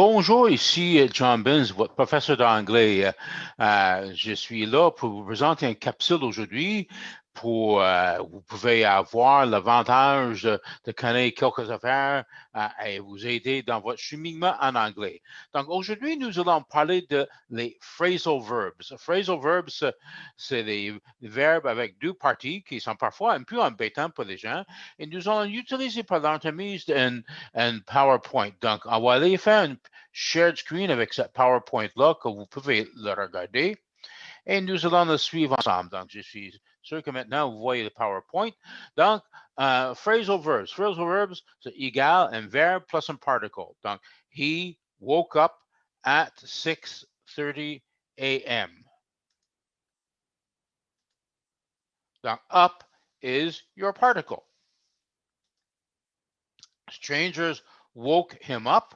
Bonjour, ici John Benz, votre professeur d'anglais. Je suis là pour vous présenter une capsule aujourd'hui pour vous pouvez avoir l'avantage de connaître quelques affaires et vous aider dans votre cheminement en anglais. Donc aujourd'hui, nous allons parler de les phrasal verbs. Phrasal verbs, c'est des verbes avec deux parties qui sont parfois un peu embêtants pour les gens et nous allons utiliser par l'entremise d'un PowerPoint. Donc, on va aller faire une shared screen avec cette PowerPoint-là que vous pouvez le regarder et nous allons le suivre ensemble. Donc, je suis sûr que maintenant, vous voyez le PowerPoint. Donc, phrasal verbs. Phrasal verbs, c'est égal un verbe plus un particle. Donc, he woke up at 6:30 a.m. Donc, up is your particle. Strangers woke him up.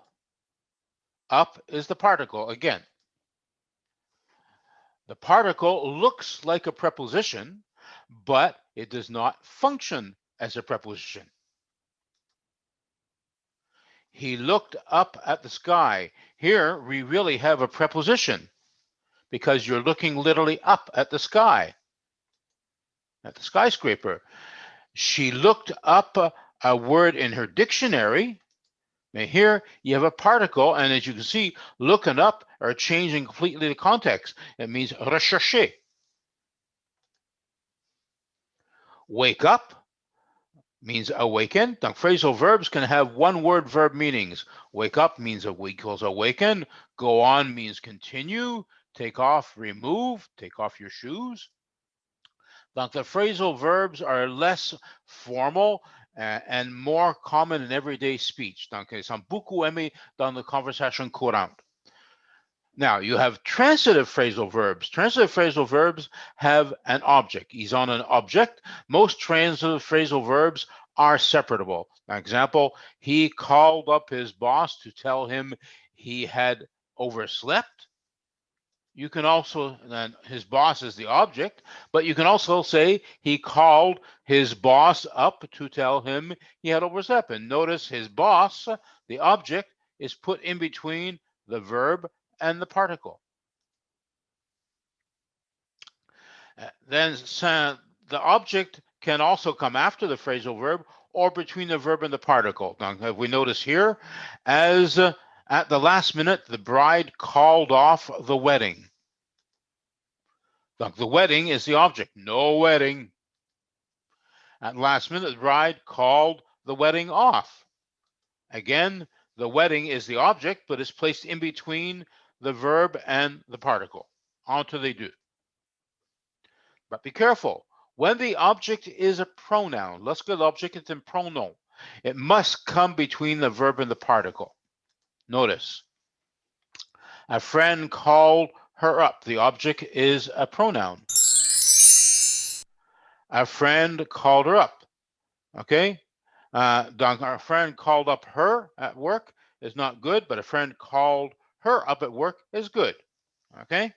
Up is the particle again. The particle looks like a preposition, but it does not function as a preposition. He looked up at the sky. Here, we really have a preposition because you're looking literally up at the sky, at the skyscraper. She looked up a word in her dictionary. Now here you have a particle, and as you can see, looking up are changing completely the context. It means rechercher. Wake up means awaken. Donc, phrasal verbs can have one-word verb meanings. Wake up means equals awaken. Go on means continue. Take off, remove. Take off your shoes. Donc, the phrasal verbs are less formal and more common in everyday speech. Donc, ils sont beaucoup aimés dans la conversation courante. Now, you have transitive phrasal verbs. Transitive phrasal verbs have an object. He's on an object. Most transitive phrasal verbs are separable. An example, he called up his boss to tell him he had overslept. You can also, then his boss is the object, but you can also say he called his boss up to tell him he had overslept. And notice his boss, the object, is put in between the verb and the particle. Then the object can also come after the phrasal verb or between the verb and the particle. Now, if we notice here, as at the last minute, the bride called off the wedding. The wedding is the object. No wedding. At the last minute, the bride called the wedding off. Again, the wedding is the object, but it's placed in between the verb and the particle. Until they do. But be careful. When the object is a pronoun, lorsque l'objet est un pronom, it must come between the verb and the particle. Notice, a friend called her up. The object is a pronoun. A friend called her up. Okay? Donc, our friend called up her at work is not good, but a friend called her up at work is good. Okay?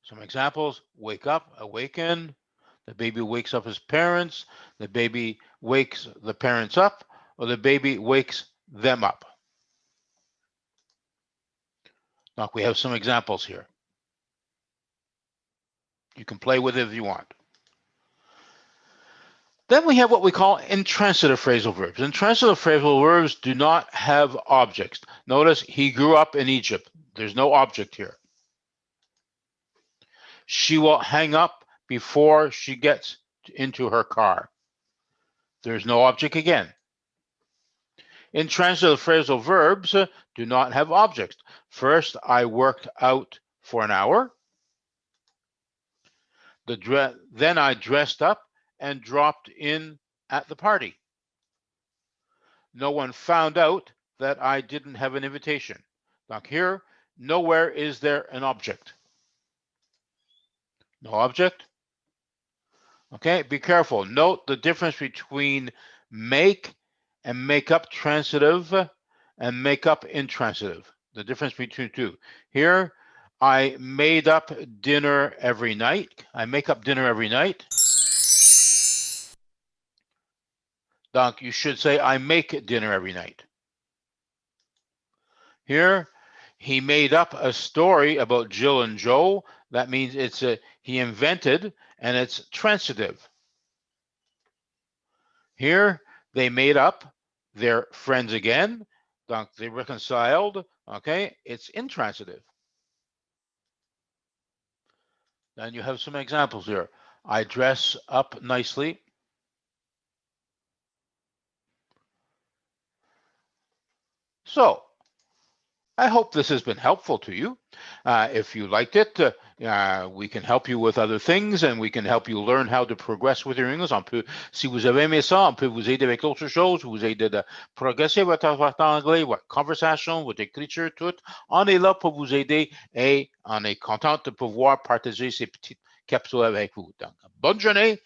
Some examples: wake up, awaken. The baby wakes up his parents. The baby wakes the parents up, or the baby wakes them up. Now, we have some examples here. You can play with it if you want. Then we have what we call intransitive phrasal verbs. Intransitive phrasal verbs do not have objects. Notice he grew up in Egypt. There's no object here. She will hang up before she gets into her car. There's no object again. Intransitive phrasal verbs do not have objects. First, I worked out for an hour. Then I dressed up and dropped in at the party. No one found out that I didn't have an invitation. Now here, nowhere is there an object. No object. Okay, be careful. Note the difference between make and make up transitive and make up intransitive. The difference between two. Here, I made up dinner every night. I make up dinner every night. Donc, you should say, I make dinner every night. Here, he made up a story about Jill and Joe. That means he invented, and it's transitive. Here, they made up, they're friends again. Donc, they reconciled. Okay, it's intransitive. Then you have some examples here. I dress up nicely. So, I hope this has been helpful to you. If you liked it, we can help you with other things and we can help you learn how to progress with your English. Si vous avez aimé ça, on peut vous aider avec d'autres choses, vous aider de progresser votre anglais, votre conversation, votre écriture, tout. On est là pour vous aider et on est content de pouvoir partager ces petites capsules avec vous. Donc, bonne journée